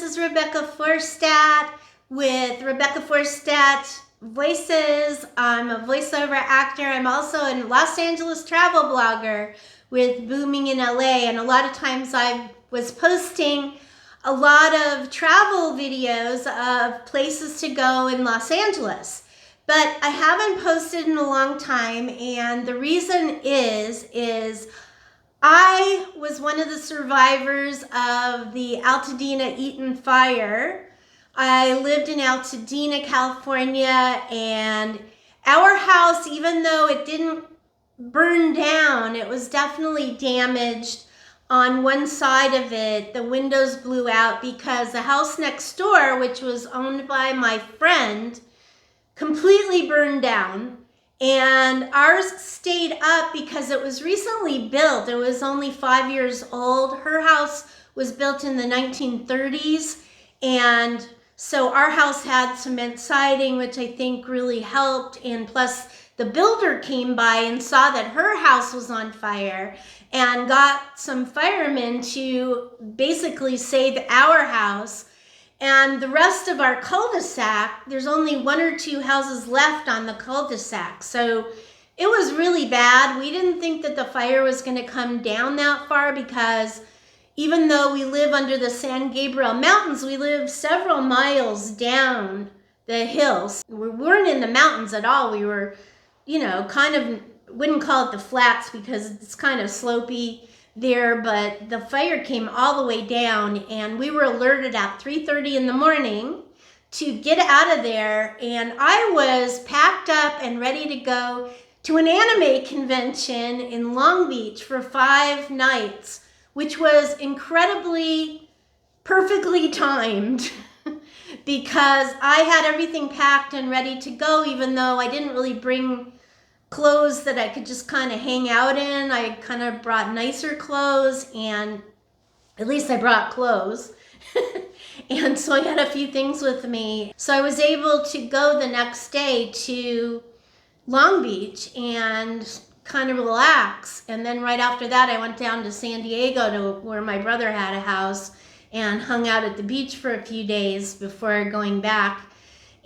is Rebecca Forstadt with Rebecca Forstadt Voices. I'm a voiceover actor. I'm also a Los Angeles travel blogger with Booming in LA, and a lot of times I was posting a lot of travel videos of places to go in Los Angeles. But I haven't posted in a long time, and the reason is I was one of the survivors of the Altadena Eaton Fire. I lived in Altadena, California, and our house, even though it didn't burn down, it was definitely damaged. On one side of it, the windows blew out because the house next door, which was owned by my friend, completely burned down. And ours stayed up because it was recently built. It was only 5 years old. Her house was built in the 1930s. And so our house had cement siding, which I think really helped. And plus the builder came by and saw that her house was on fire and got some firemen to basically save our house. And the rest of our cul-de-sac, there's only 1 or 2 houses left on the cul-de-sac. So it was really bad. We didn't think that the fire was going to come down that far because even though we live under the San Gabriel Mountains, we live several miles down the hills. We weren't in the mountains at all. We were, kind of, wouldn't call it the flats because it's kind of slopey there, but the fire came all the way down, and we were alerted at 3:30 in the morning to get out of there. And I was packed up and ready to go to an anime convention in Long Beach for 5 nights, which was incredibly perfectly timed because I had everything packed and ready to go, even though I didn't really bring clothes that I could just kind of hang out in. I kind of brought nicer clothes, and at least I brought clothes. And so I had a few things with me. So I was able to go the next day to Long Beach and kind of relax. And then right after that, I went down to San Diego to where my brother had a house and hung out at the beach for a few days before going back.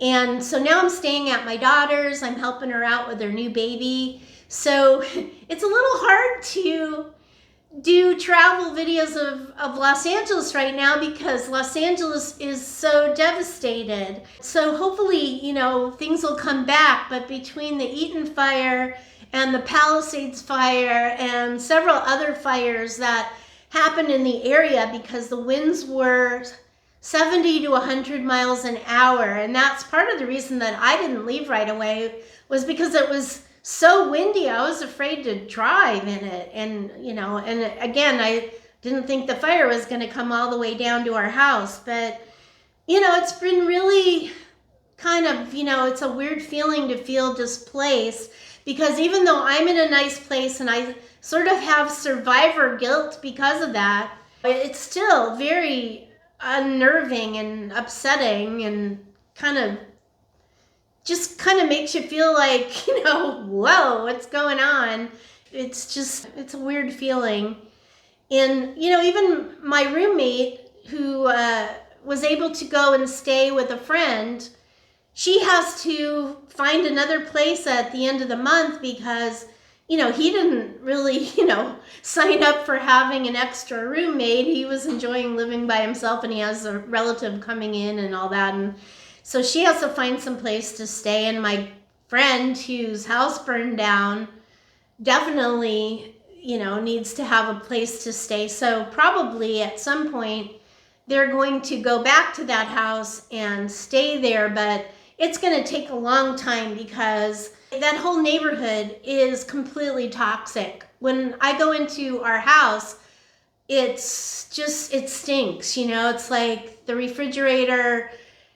And so now I'm staying at my daughter's. I'm helping her out with her new baby. So it's a little hard to do travel videos of Los Angeles right now because Los Angeles is so devastated. So hopefully, things will come back. But between the Eaton Fire and the Palisades Fire and several other fires that happened in the area because the winds were 70 to 100 miles an hour. And that's part of the reason that I didn't leave right away, was because it was so windy. I was afraid to drive in it. And, and again, I didn't think the fire was going to come all the way down to our house. But, it's been really kind of, it's a weird feeling to feel displaced because even though I'm in a nice place and I sort of have survivor guilt because of that, it's still very unnerving and upsetting and kind of makes you feel like, whoa, what's going on? It's a weird feeling. And, even my roommate who was able to go and stay with a friend, she has to find another place at the end of the month because he didn't really, sign up for having an extra roommate. He was enjoying living by himself, and he has a relative coming in and all that. And so she has to find some place to stay. And my friend whose house burned down definitely, needs to have a place to stay. So probably at some point they're going to go back to that house and stay there, but it's going to take a long time because that whole neighborhood is completely toxic. When I go into our house, it stinks, it's like the refrigerator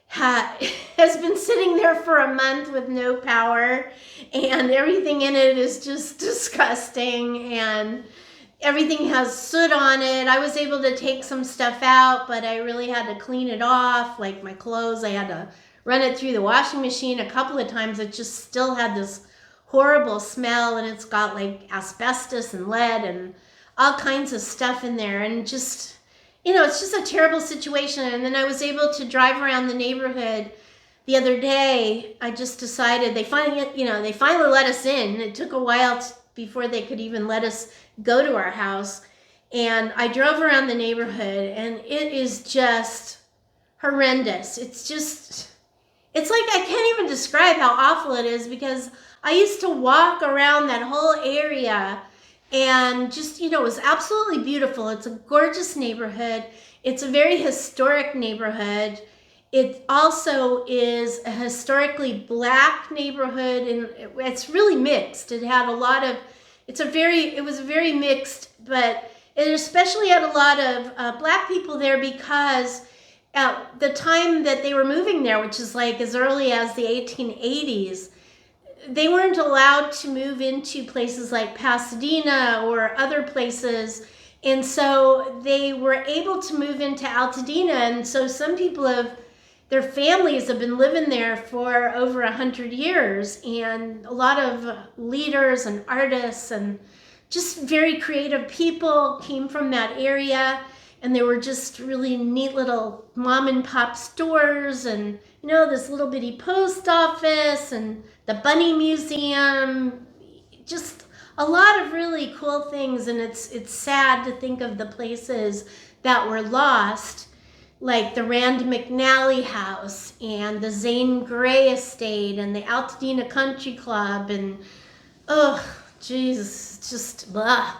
has been sitting there for a month with no power, and everything in it is just disgusting, and everything has soot on it. I was able to take some stuff out, but I really had to clean it off, like my clothes. I had to run it through the washing machine a couple of times. It just still had this horrible smell, and it's got like asbestos and lead and all kinds of stuff in there, and just it's just a terrible situation. And then I was able to drive around the neighborhood the other day. I just decided they finally let us in. It took a while before they could even let us go to our house. And I drove around the neighborhood, and it is just horrendous. It's like I can't even describe how awful it is, because I used to walk around that whole area and just, it was absolutely beautiful. It's a gorgeous neighborhood. It's a very historic neighborhood. It also is a historically black neighborhood, and it's really mixed. It had a lot of, it was very mixed, but it especially had a lot of black people there, because at the time that they were moving there, which is like as early as the 1880s, they weren't allowed to move into places like Pasadena or other places. And so they were able to move into Altadena. And so some people their families have been living there for over 100 years. And a lot of leaders and artists and just very creative people came from that area. And they were just really neat little mom and pop stores, and this little bitty post office and the Bunny Museum, just a lot of really cool things. And it's sad to think of the places that were lost, like the Rand McNally House and the Zane Grey Estate and the Altadena Country Club, and oh, Jesus, just blah.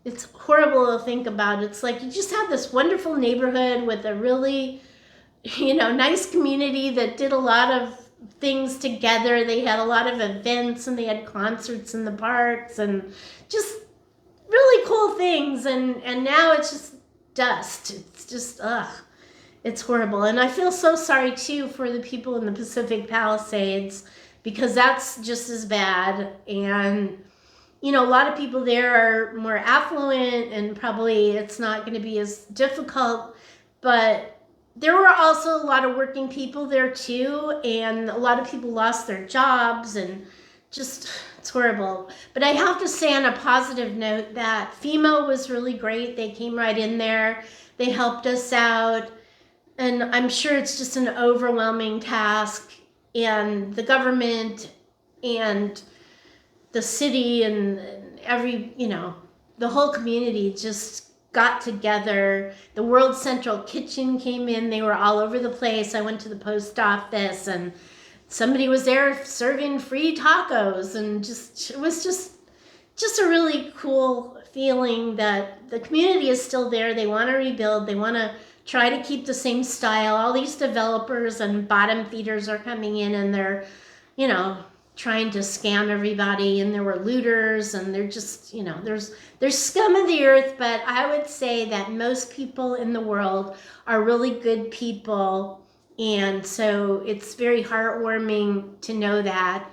It's horrible to think about. It's like you just have this wonderful neighborhood with a really, nice community that did a lot of things together. They had a lot of events, and they had concerts in the parks and just really cool things. And now it's just dust. It's just, it's horrible. And I feel so sorry too for the people in the Pacific Palisades, because that's just as bad. And a lot of people there are more affluent, and probably it's not going to be as difficult. But there were also a lot of working people there too, and a lot of people lost their jobs, and just, it's horrible. But I have to say, on a positive note, that FEMA was really great. They came right in there. They helped us out. And I'm sure it's just an overwhelming task. And the government and the city and every, the whole community just got together. The World Central Kitchen came in. They were all over the place. I went to the post office, and somebody was there serving free tacos, and it was just a really cool feeling that the community is still there. They want to rebuild. They want to try to keep the same style. All these developers and bottom feeders are coming in, and they're, trying to scam everybody, and there were looters, and they're just, there's scum of the earth. But I would say that most people in the world are really good people, and so it's very heartwarming to know that.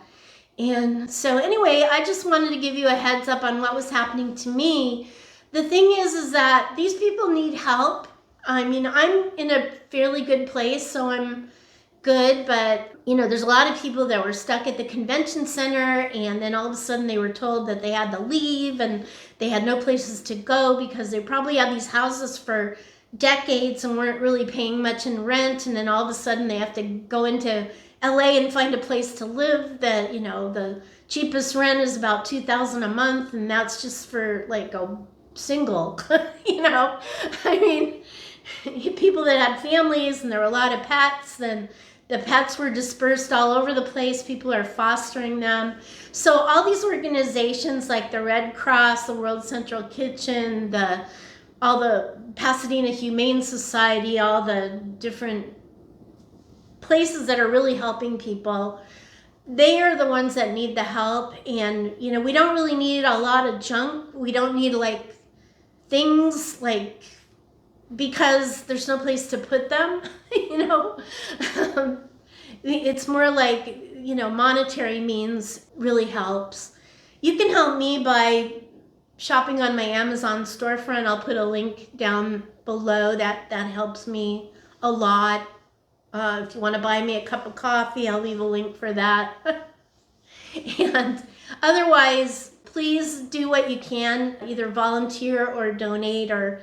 And so anyway, I just wanted to give you a heads up on what was happening to me. The thing is that these people need help. I mean, I'm in a fairly good place, so I'm good, but there's a lot of people that were stuck at the convention center, and then all of a sudden they were told that they had to leave, and they had no places to go because they probably had these houses for decades and weren't really paying much in rent, and then all of a sudden they have to go into LA and find a place to live that, the cheapest rent is about $2,000 a month, and that's just for like a single, I mean, people that had families, and there were a lot of pets, then the pets were dispersed all over the place. People are fostering them. So all these organizations like the Red Cross, the World Central Kitchen, all the Pasadena Humane Society, all the different places that are really helping people, they are the ones that need the help. And, we don't really need a lot of junk. We don't need things because there's no place to put them, it's more like, monetary means really helps. You can help me by shopping on my Amazon storefront. I'll put a link down below. That helps me a lot. If you want to buy me a cup of coffee, I'll leave a link for that. And otherwise, please do what you can, either volunteer or donate or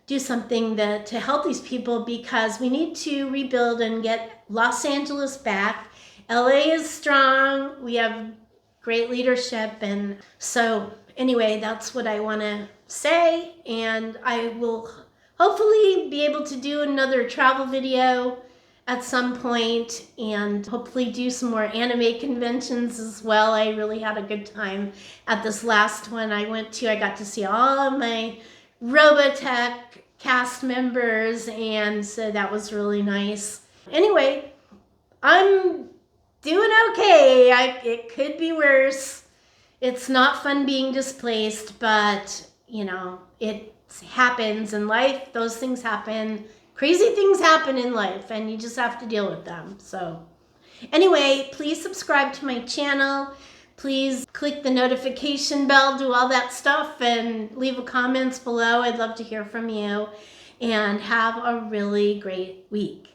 do something to help these people, because we need to rebuild and get Los Angeles back. LA is strong. We have great leadership. And so anyway, that's what I want to say. And I will hopefully be able to do another travel video at some point, and hopefully do some more anime conventions as well. I really had a good time at this last one I went to. I got to see all of my Robotech cast members, and so that was really nice. Anyway, I'm doing okay. It could be worse. It's not fun being displaced, but you know, it happens in life. Those things happen. Crazy things happen in life, and you just have to deal with them. So anyway, please subscribe to my channel. Please click the notification bell, do all that stuff, and leave a comments below. I'd love to hear from you, and have a really great week.